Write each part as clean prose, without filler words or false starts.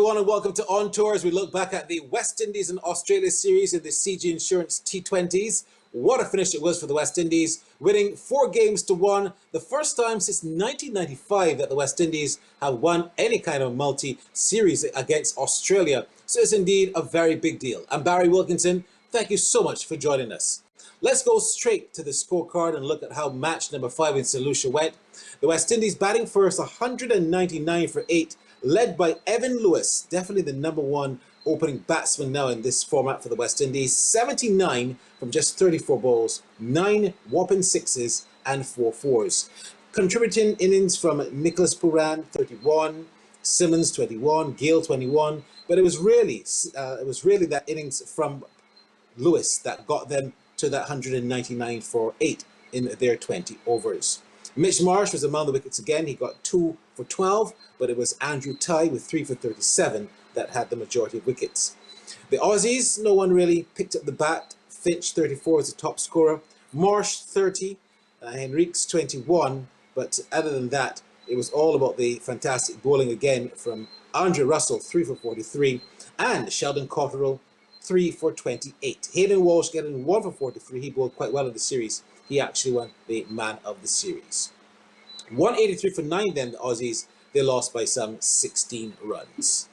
everyone, and welcome to On Tour as we look back at the West Indies and Australia series in the CG Insurance T20s. What a finish it was for the West Indies, winning 4-1, the first time since 1995 that the West Indies have won any kind of multi-series against Australia. So it's indeed a very big deal. I'm Barry Wilkinson. Thank you so much for joining us. Let's go straight to the scorecard and look at how match number 5 in St. Lucia went. The West Indies batting first, 199 for 8, led by Evin Lewis, definitely the number one opening batsman now in this format for the West Indies. 79 from just 34 balls, 9 whopping sixes and 4 fours. Contributing innings from Nicholas Pooran, 31, Simmons, 21, Gale, 21. But it was really that innings from Lewis that got them to that 199 for 8 in their 20 overs. Mitch Marsh was among the wickets again. He got 2 for 12, but it was Andrew Tye with 3 for 37 that had the majority of wickets. The Aussies, no one really picked up the bat. Finch, 34, is the top scorer. Marsh, 30. Henriques, 21. But other than that, it was all about the fantastic bowling again from Andre Russell, 3 for 43. And Sheldon Cotterill, 3 for 28. Hayden Walsh getting 1 for 43. He bowled quite well in the series. He actually won the man of the series. 183 for 9 then, the Aussies. They lost by some 16 runs.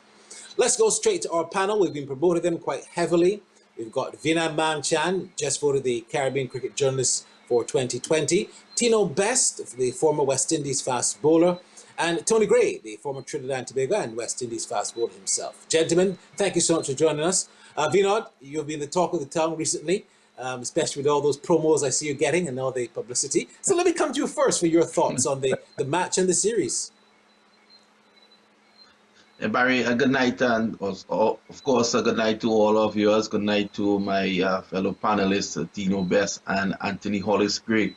Let's go straight to our panel. We've been promoting them quite heavily. We've got Vinay Mamchan, just voted the Caribbean Cricket Journalist for 2020. Tino Best, the former West Indies fast bowler. And Tony Gray, the former Trinidad and Tobago and West Indies fast bowler himself. Gentlemen, thank you so much for joining us. Vinod, you've been the talk of the town recently, especially with all those promos I see you getting and all the publicity. So let me come to you first for your thoughts on the match and the series. Barry, a good night, and of course, a good night to all of viewers. Good night to my fellow panelists, Tino Best and Anthony Hollis-Gray.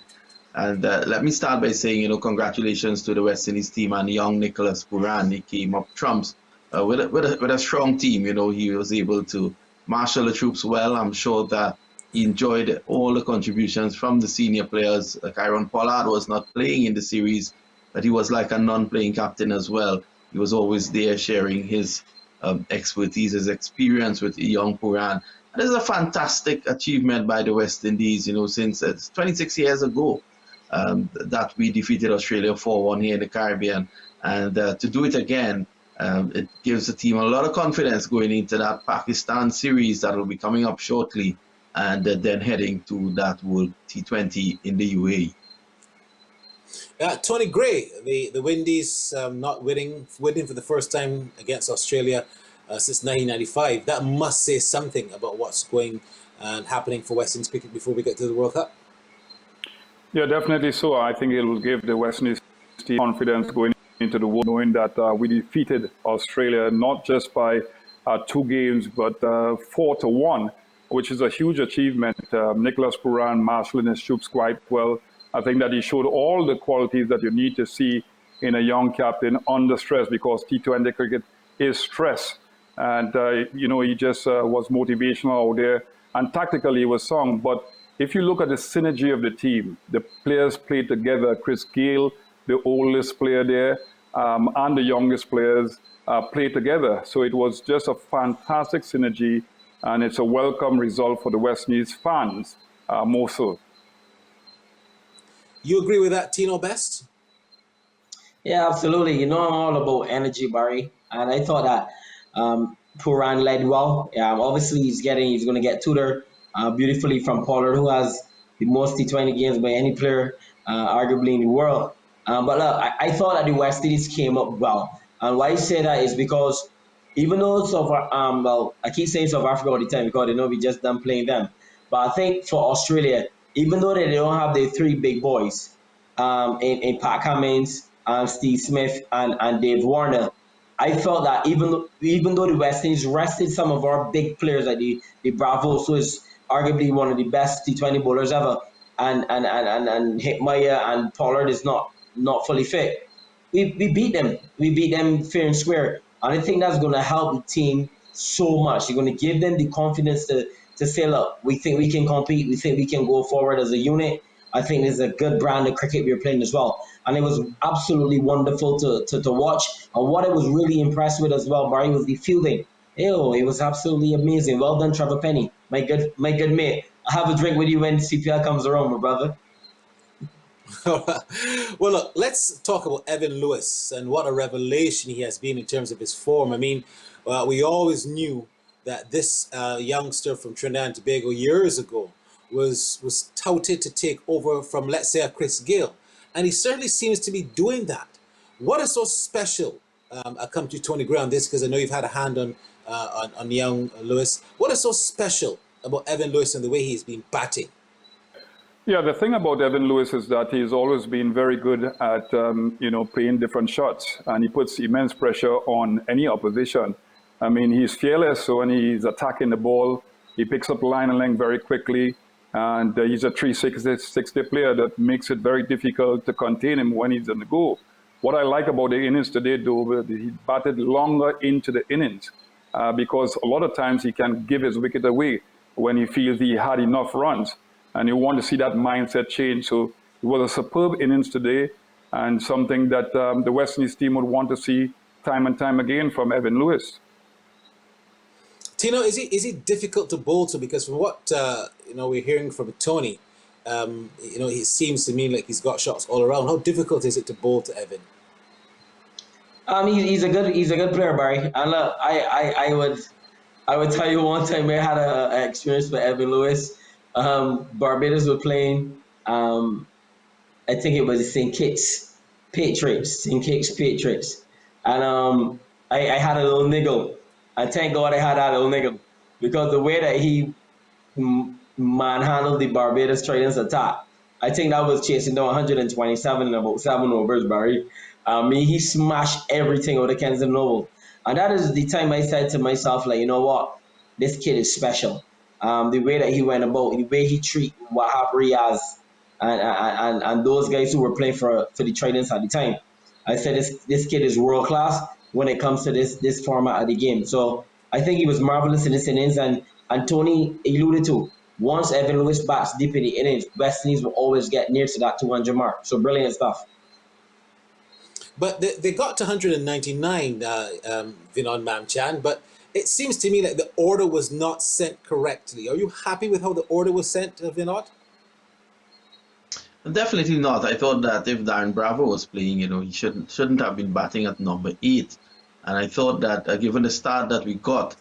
And let me start by saying, congratulations to the West Indies team and young Nicholas Pooran. He came up trumps with a strong team. He was able to marshal the troops well. I'm sure that he enjoyed all the contributions from the senior players. Like Aaron Pollard was not playing in the series, but he was like a non-playing captain as well. He was always there sharing his expertise, his experience with young Pooran. And this is a fantastic achievement by the West Indies, since it's 26 years ago that we defeated Australia 4-1 here in the Caribbean. And to do it again, it gives the team a lot of confidence going into that Pakistan series that will be coming up shortly, and then heading to that World T20 in the UAE. Tony Gray, the Windies not winning for the first time against Australia since 1995. That must say something about what's going and happening for West Indies cricket before we get to the World Cup. Yeah, definitely so. I think it will give the West Indies team confidence going into the world, knowing that we defeated Australia not just by 2 games, but 4-1, which is a huge achievement. Nicholas Pooran marshalling his troops quite well. I think that he showed all the qualities that you need to see in a young captain under stress, because T20 cricket is stress. And, he just was motivational out there, and tactically he was sound. But if you look at the synergy of the team, the players played together. Chris Gale, the oldest player there, and the youngest players played together. So it was just a fantastic synergy, and it's a welcome result for the West Indies fans, more so. You agree with that, Tino Best? Yeah, absolutely. I'm all about energy, Barry. And I thought that Pooran led well. Obviously, he's going to get tutored beautifully from Pollard, who has the most T20 games by any player, arguably in the world. But look, I thought that the West Indies came up well. And why I say that is because even though I keep saying South Africa all the time because they know we just done playing them. But I think for Australia, even though they don't have the 3 big boys in Pat Cummins, Steve Smith, and Dave Warner, I felt that even though the West Indies rested some of our big players like the Bravos, who is arguably one of the best T20 bowlers ever, and Hitmeyer and Pollard is not fully fit, we beat them. We beat them fair and square. And I think that's going to help the team so much. You're going to give them the confidence to say, look, we think we can compete. We think we can go forward as a unit. I think it's a good brand of cricket we were playing as well. And it was absolutely wonderful to watch. And what I was really impressed with as well, Barry, was the fielding. Ew, it was absolutely amazing. Well done, Trevor Penny, my good mate. I'll have a drink with you when CPL comes around, my brother. Well, look, let's talk about Evin Lewis and what a revelation he has been in terms of his form. I mean, we always knew that this youngster from Trinidad and Tobago years ago was touted to take over from, let's say, a Chris Gayle, and he certainly seems to be doing that. What is so special? I'll come to Tony Gray on this because I know you've had a hand on young Lewis. What is so special about Evin Lewis and the way he's been batting? Yeah, the thing about Evin Lewis is that he's always been very good at playing different shots, and he puts immense pressure on any opposition. I mean, he's fearless, so when he's attacking the ball, he picks up line and length very quickly, and he's a 360 player that makes it very difficult to contain him when he's in the goal. What I like about the innings today, though, he batted longer into the innings because a lot of times he can give his wicket away when he feels he had enough runs. And you want to see that mindset change. So it was a superb innings today and something that the West Indies team would want to see time and time again from Evin Lewis. Tino, is he difficult to bowl to? Because from what we're hearing from Tony, he seems to me like he's got shots all around. How difficult is it to bowl to Evin? He's a good player, Barry. And look, I would tell you one time I had an experience with Evin Lewis. Barbados were playing, I think it was St. Kitts Patriots, and I had a little niggle. And thank God I had that little niggle because the way that he manhandled the Barbados Tridents attack, I think that was chasing down 127 in about 7 overs, Barry. He smashed everything out of Kensington Oval. And that is the time I said to myself, like, you know what? This kid is special. The way that he went about, the way he treated Wahab Riaz and those guys who were playing for the Tridents at the time. I said this kid is world class when it comes to this format of the game. So I think he was marvelous in this innings, and Tony alluded to, once Evin Lewis bats deep in the innings, West Indies will always get near to that 200 mark. So brilliant stuff. But they got to 199, Vinod Mamchan, but it seems to me that the order was not sent correctly. Are you happy with how the order was sent, Vinod? Definitely not. I thought that if Darren Bravo was playing, he shouldn't have been batting at number 8. And I thought that given the start that we got,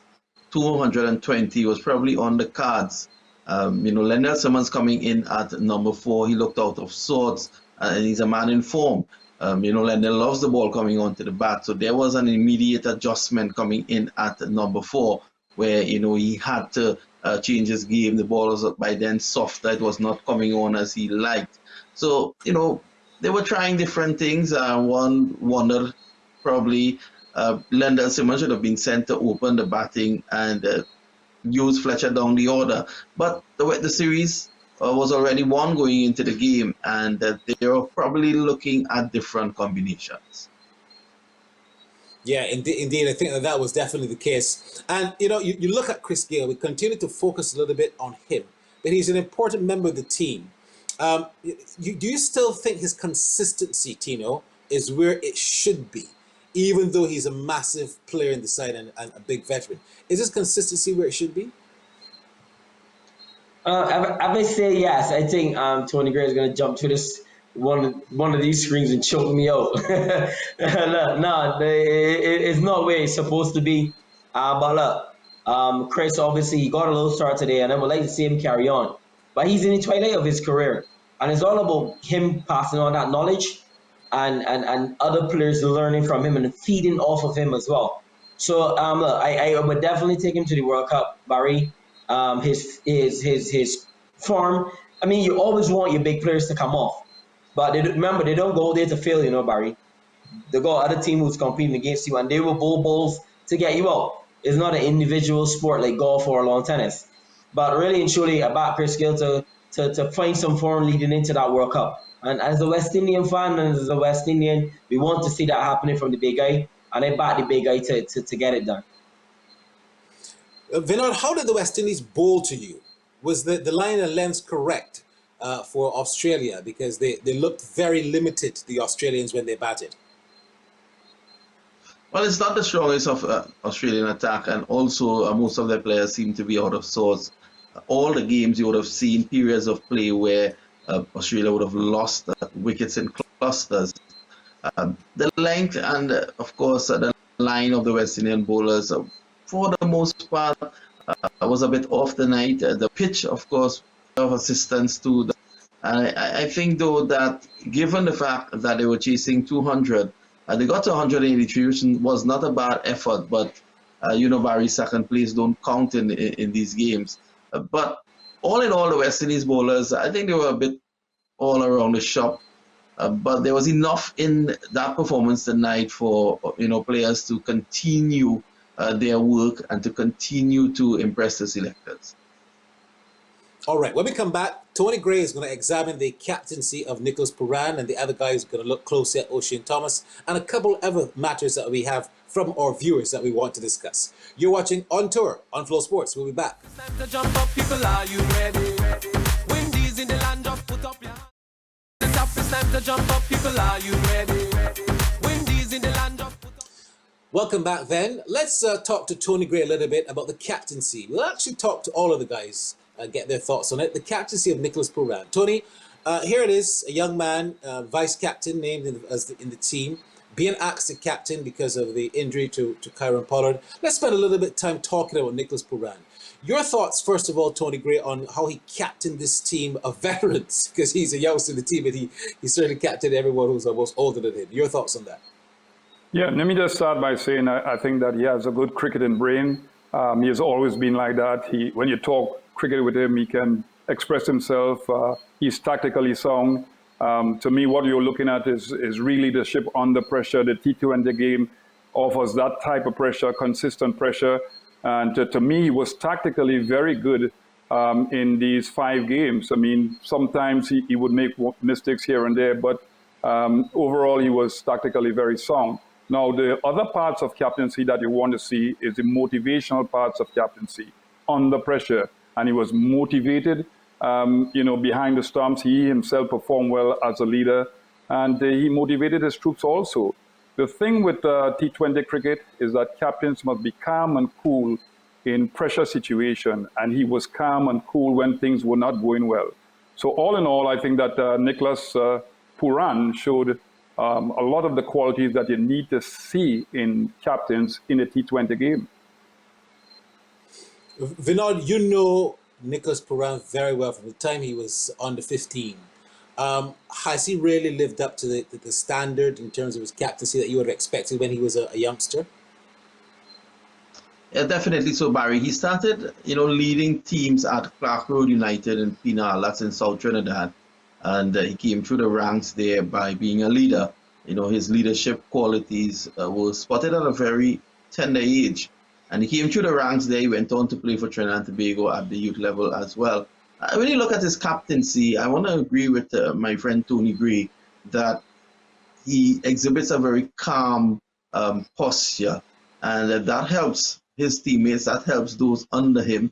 220 was probably on the cards. Lendell Simmons coming in at number 4, he looked out of sorts, and he's a man in form. Lendell loves the ball coming onto the bat, so there was an immediate adjustment coming in at number 4, where he had to change his game. The ball was by then softer; it was not coming on as he liked. So they were trying different things. One wondered probably Lendell Simmons should have been sent to open the batting and use Fletcher down the order, but the series was already won going into the game, and they were probably looking at different combinations. Yeah, indeed. I think that was definitely the case. And, you look at Chris Gayle, we continue to focus a little bit on him, but he's an important member of the team. Do you still think his consistency, Tino, is where it should be, even though he's a massive player in the side and a big veteran? Is his consistency where it should be? I may say yes. I think Tony Gray is going to jump to this one of these screens and choke me out. No, it's not where it's supposed to be. But look, Chris, obviously, he got a little start today, and I would like to see him carry on. But he's in the twilight of his career, and it's all about him passing on that knowledge and other players learning from him and feeding off of him as well. So look, I would definitely take him to the World Cup, Barry. His form. I mean, you always want your big players to come off, but remember, they don't go there to fail, Barry. They got other team who's competing against you, and they will bowl balls to get you out. It's not an individual sport like golf or lawn tennis. But really and truly, about Chris Gayle to find some form leading into that World Cup. And as a West Indian fan and as a West Indian, we want to see that happening from the big guy, and I back the big guy to get it done. Vinod, how did the West Indies bowl to you? Was the line and length correct? for Australia? Because they looked very limited, the Australians, when they batted. Well, it's not the strongest of Australian attack, and also most of their players seem to be out of sorts. All the games you would have seen periods of play where Australia would have lost wickets in clusters. The length and, of course, the line of the West Indian bowlers, for the most part, was a bit off the night. The pitch, of course, of assistance to the. I think, though, that given the fact that they were chasing 200, they got to 183, which was not a bad effort, but Barry's second place don't count in these games. But all in all, the West Indies bowlers, I think they were a bit all around the shop. But there was enough in that performance tonight for players to continue their work and to continue to impress the selectors. All right, when we come back, Tony Gray is going to examine the captaincy of Nicholas Pooran, and the other guy is going to look closely at Ocean Thomas and a couple other matters that we have from our viewers that we want to discuss. You're watching On Tour on FlowSports. We'll be back. It's time to jump up, people, are you ready? Windies in the land of put up your hands. It's time to jump up, people, are you ready? Windies in the land of put up. Welcome back then. Let's talk to Tony Gray a little bit about the captaincy. We'll actually talk to all of the guys, get their thoughts on it. The captaincy of Nicholas Pooran. Tony, here it is, a young man, vice captain named in the team, being asked to captain because of the injury to Kieron Pollard. Let's spend a little bit of time talking about Nicholas Pooran. Your thoughts, first of all, Tony Gray, on how he captained this team of veterans, because he's a youngster in the team, but he certainly captained everyone who's almost older than him. Your thoughts on that? Yeah, let me just start by saying I think that he has a good cricketing brain. He has always been like that. When you talk cricket with him, he can express himself. He's tactically sound. To me, what you're looking at is real leadership under pressure. The T20 game offers that type of pressure, consistent pressure. And to me, he was tactically very good in these 5 games. I mean, sometimes he would make mistakes here and there, but overall, he was tactically very sound. Now, the other parts of captaincy that you want to see is the motivational parts of captaincy under pressure. And he was motivated, behind the stumps. He himself performed well as a leader, and he motivated his troops also. The thing with T20 cricket is that captains must be calm and cool in pressure situation, and he was calm and cool when things were not going well. So all in all, I think that Nicholas Pooran showed a lot of the qualities that you need to see in captains in a T20 game. Vinod, you know Nicholas Pooran very well from the time he was under 15. Has he really lived up to the standard in terms of his captaincy that you would have expected when he was a youngster? Yeah, definitely so, Barry. He started, leading teams at Clark Road United in Pinal, that's in South Trinidad. And he came through the ranks there by being a leader. His leadership qualities were spotted at a very tender age. And he came through the ranks there. He went on to play for Trinidad and Tobago at the youth level as well. When you look at his captaincy, I want to agree with my friend Tony Gray that he exhibits a very calm posture, and that helps his teammates, that helps those under him,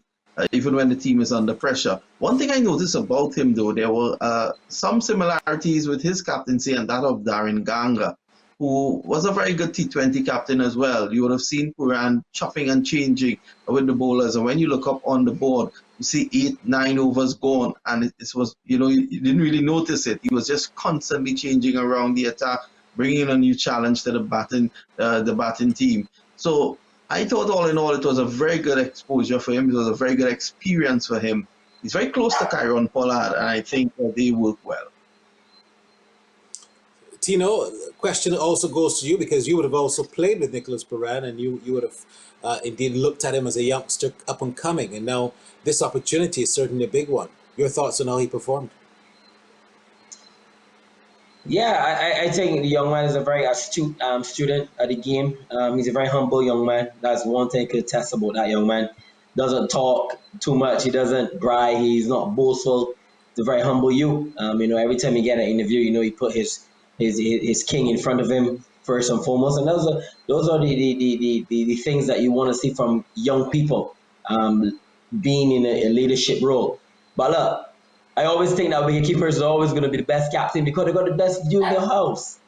even when the team is under pressure. One thing I noticed about him, though, there were some similarities with his captaincy and that of Darren Ganga, who was a very good T20 captain as well. You would have seen Pooran chopping and changing with the bowlers, and when you look up on the board, you see 8-9 overs gone, and it was, you didn't really notice it. He was just constantly changing around the attack, bringing a new challenge to the batting team. So I thought, all in all, it was a very good exposure for him. It was a very good experience for him. He's very close to Kieron Pollard, and I think they work well. Tino, question also goes to you, because you would have also played with Nicholas Pooran, and you would have indeed looked at him as a youngster up and coming, and now this opportunity is certainly a big one. Your thoughts on how he performed? Yeah, I think the young man is a very astute student of the game. He's a very humble young man. That's one thing I could test about that young man. Doesn't talk too much. He doesn't brag. He's not boastful. He's a very humble youth. Every time you get an interview, he put his king in front of him first and foremost. And those are the things that you want to see from young people being in a leadership role. But look, I always think that wicketkeepers is always going to be the best captain because they got the best view in the house.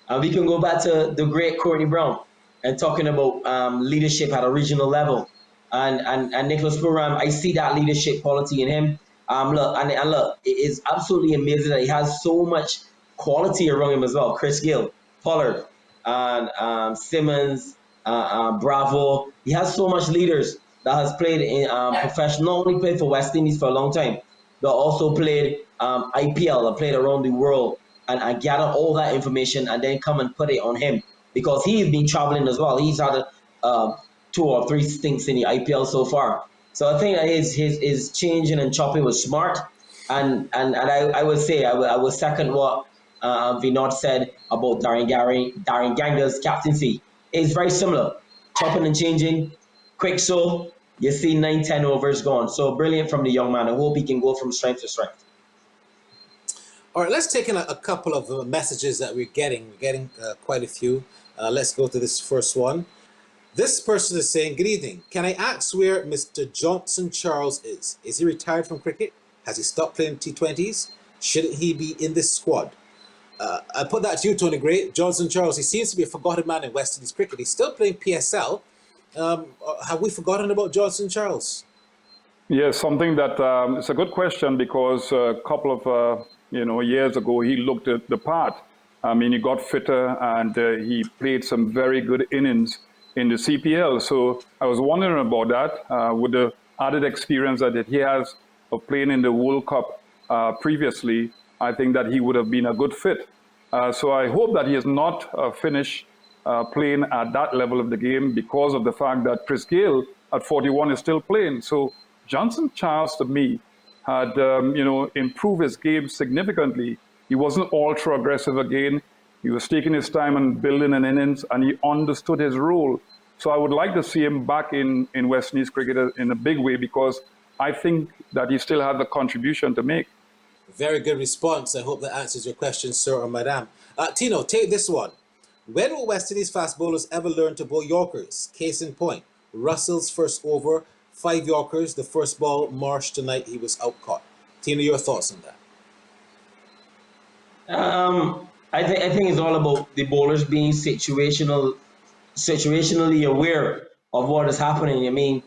And we can go back to the great Courtney Brown and talking about leadership at a regional level. And Nicholas Puram, I see that leadership quality in him. Look, it is absolutely amazing that he has so much quality around him as well. Chris Gill, Pollard, and Simmons, Bravo. He has so much leaders that has played in professional, not only played for West Indies for a long time, but also played IPL and played around the world and gather all that information and then come and put it on him because he's been traveling as well. He's had 2 or 3 stints in the IPL so far. So I think that his changing and chopping was smart. And I would say, I will second what Vinod said about Darren Ganger's captaincy. It's very similar. Chopping and changing, quick so, you see 9-10 overs gone. So brilliant from the young man. I hope he can go from strength to strength. All right, let's take in a couple of messages that we're getting. We're getting quite a few. Let's go to this first one. This person is saying, good evening. Can I ask where Mr. Johnson Charles is? Is he retired from cricket? Has he stopped playing T20s? Shouldn't he be in this squad? I put that to you, Tony Gray. Johnson Charles, he seems to be a forgotten man in West Indies cricket. He's still playing PSL. Have we forgotten about Johnson Charles? Yes, something that it's a good question because a couple of years ago he looked at the part. I mean, he got fitter and he played some very good innings in the CPL. So I was wondering about that with the added experience that he has of playing in the World Cup previously. I think that he would have been a good fit. So I hope that he has not finished playing at that level of the game because of the fact that Chris Gayle at 41 is still playing. So Johnson Charles, to me, had improved his game significantly. He wasn't ultra aggressive again. He was taking his time and building an innings, and he understood his role. So I would like to see him back in West Indies cricket in a big way because I think that he still has a contribution to make. Very good response. I hope that answers your question, sir or madam. Tino, take this one. When will West Indies fast bowlers ever learn to bowl Yorkers? Case in point, Russell's first over, 5 Yorkers, the first ball, Marsh tonight, he was out caught. Tino, your thoughts on that? I think it's all about the bowlers being situationally aware of what is happening. I mean,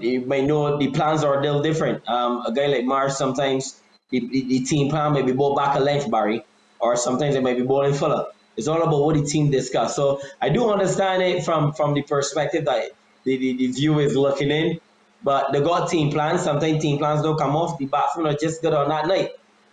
you might know the plans are a little different. A guy like Marsh, sometimes the team plan may be bowled back a length, Barry, or sometimes it might be bowling fuller. It's all about what the team discussed. So I do understand it from the perspective that the viewer is looking in, but they got team plans. Sometimes team plans don't come off. The batsmen are just good on that night.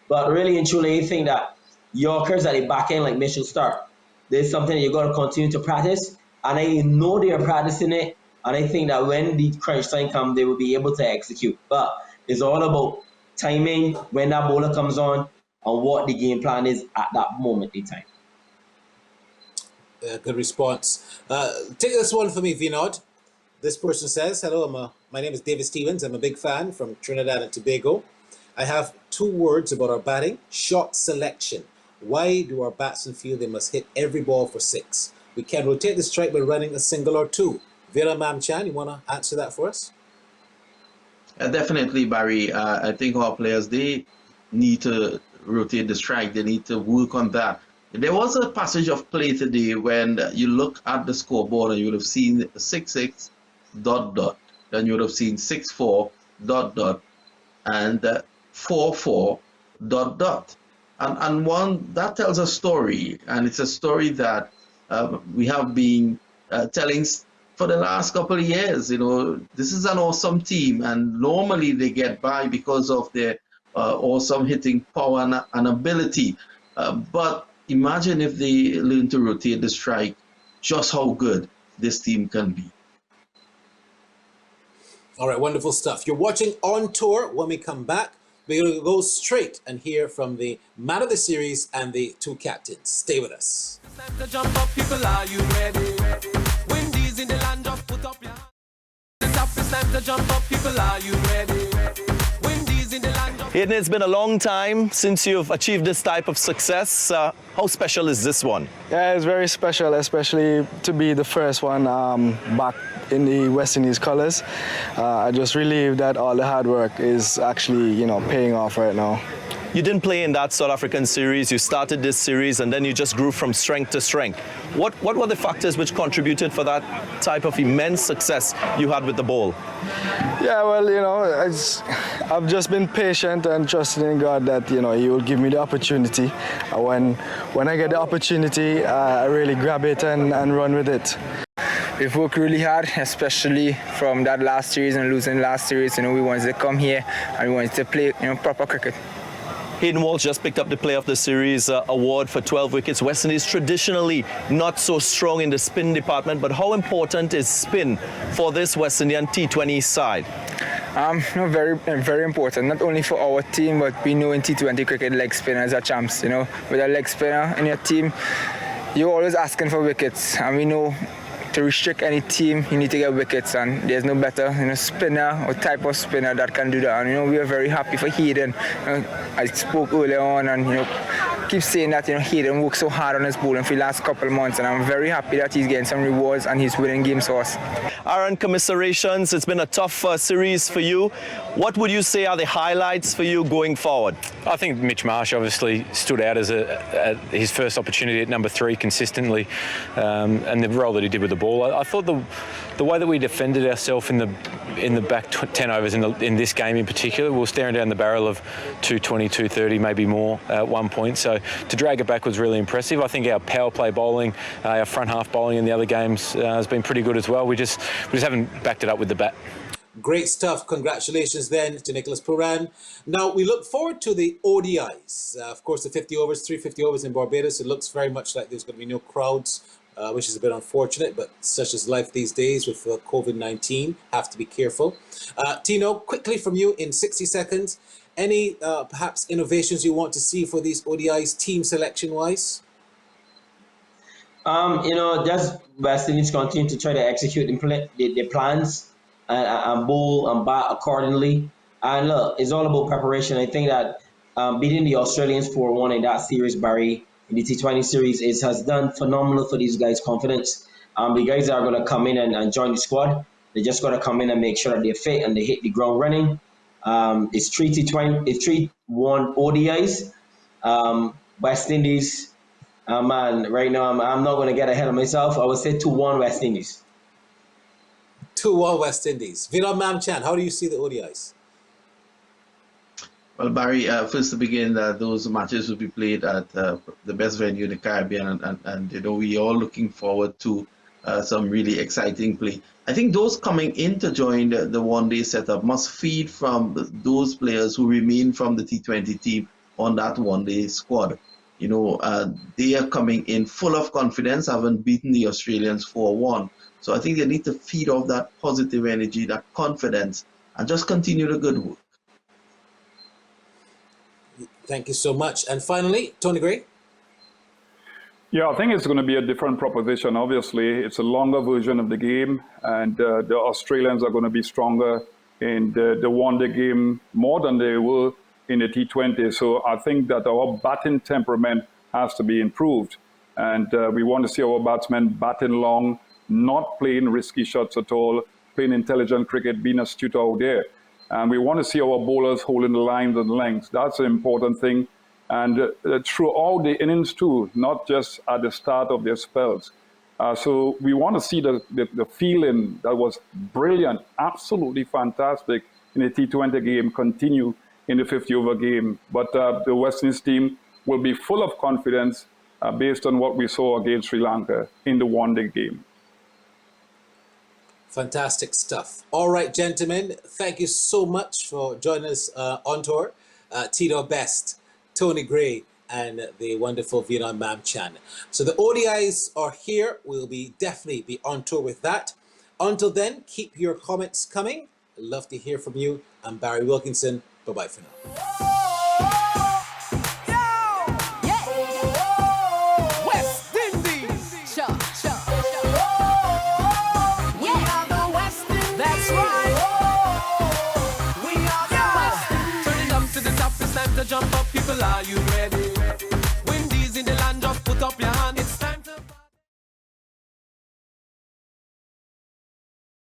But really and truly, I think that Yorkers at the back end, like Mitchell Stark, there's something that you got to continue to practice. And I know they are practicing it. And I think that when the crunch time comes, they will be able to execute. But it's all about timing, when that bowler comes on, and what the game plan is at that moment in time. Good response. Take this one for me, Vinod. This person says, hello, my name is David Stevens. I'm a big fan from Trinidad and Tobago. I have 2 words about our batting. Shot selection. Why do our batsmen feel they must hit every ball for 6? We can rotate the strike by running a single or 2. Veera Mamchan, you want to answer that for us? Definitely, Barry. I think our players, they need to rotate the strike. They need to work on that. There was a passage of play today when you look at the scoreboard and you would have seen 6-6, ... Then you would have seen 6-4, ... and 4-4, ... And one that tells a story, and it's a story that we have been telling for the last couple of years. You know, this is an awesome team, and normally they get by because of their awesome hitting power and ability. But imagine if they learn to rotate the strike, just how good this team can be. All right, wonderful stuff. You're watching On Tour. When we come back, we're going to go straight and hear from the man of the series and the 2 captains. Stay with us. It's time to jump up, people, are you ready? Windies in the land, just put up your hands. It's time to jump up, people, are you ready? Windies in in the land of... Hayden, it's been a long time since you've achieved this type of success. How special is this one? Yeah, it's very special, especially to be the first one back in the West Indies colours. I just relieved that all the hard work is actually, paying off right now. You didn't play in that South African series. You started this series and then you just grew from strength to strength. What were the factors which contributed for that type of immense success you had with the ball? Yeah, well, I've just been patient and trusting in God that, He will give me the opportunity. When I get the opportunity, I really grab it and run with it. We've worked really hard, especially from that last series and losing last series. We wanted to come here and we wanted to play, proper cricket. Hayden Walsh just picked up the Player of the Series award for 12 wickets. West Indies traditionally not so strong in the spin department, but how important is spin for this West Indian T20 side? Very, very important, not only for our team, but we know in T20 cricket leg spinners are champs. With a leg spinner in your team, you're always asking for wickets, and we know to restrict any team, you need to get wickets, and there's no better spinner or type of spinner that can do that. And we are very happy for Hayden. I spoke earlier on, and keep saying that Hayden worked so hard on his bowling for the last couple of months, and I'm very happy that he's getting some rewards and he's winning games for us. Aaron, commiserations. It's been a tough series for you. What would you say are the highlights for you going forward? I think Mitch Marsh obviously stood out as his first opportunity at number 3 consistently, and the role that he did with the ball. I thought the way that we defended ourselves in the back 10 overs in this game in particular, we were staring down the barrel of 220, 230, maybe more at one point. So to drag it back was really impressive. I think our power play bowling, our front half bowling in the other games has been pretty good as well. We just haven't backed it up with the bat. Great stuff. Congratulations then to Nicholas Pooran. Now we look forward to the ODIs. Of course, the 50 overs, 350 overs in Barbados. It looks very much like there's going to be no crowds, which is a bit unfortunate, but such is life these days with COVID-19. Have to be careful. Tino, quickly from you in 60 seconds, any perhaps innovations you want to see for these ODIs team selection-wise? Just West Indies continue to try to execute their plans and bowl and bat accordingly. And look, it's all about preparation. I think that beating the Australians 4-1 in that series, Barry, in the T20 series, has done phenomenal for these guys' confidence. The guys are going to come in and join the squad. They just got to come in and make sure that they're fit and they hit the ground running. It's 3-1 ODIs. West Indies, man, right now I'm not going to get ahead of myself. I would say 2-1 West Indies. 2-1 West Indies. Viral Mamchan, how do you see the ODIs? Well, Barry, first to begin, those matches will be played at the best venue in the Caribbean, and we are all looking forward to some really exciting play. I think those coming in to join the one-day setup must feed from those players who remain from the T20 team on that one-day squad. They are coming in full of confidence, having beaten the Australians 4-1. So I think they need to feed off that positive energy, that confidence, and just continue the good work. Thank you so much. And finally, Tony Gray. Yeah, I think it's going to be a different proposition. Obviously, it's a longer version of the game, and the Australians are going to be stronger in the one-day game more than they were in the T20. So I think that our batting temperament has to be improved, and we want to see our batsmen batting long, not playing risky shots at all, playing intelligent cricket, being astute out there. And we want to see our bowlers holding the lines and lengths. That's an important thing. And throughout the innings too, not just at the start of their spells. So we want to see the feeling that was brilliant, absolutely fantastic in the T20 game continue in the 50-over game. But the West Indies team will be full of confidence based on what we saw against Sri Lanka in the one-day game. Fantastic stuff. All right, gentlemen, thank you so much for joining us on tour. Tino Best, Tony Gray, and the wonderful Viral Mamchan. So the ODIs are here. We'll definitely be on tour with that. Until then, keep your comments coming. I'd love to hear from you. I'm Barry Wilkinson. Bye-bye for now. up, people, are you ready?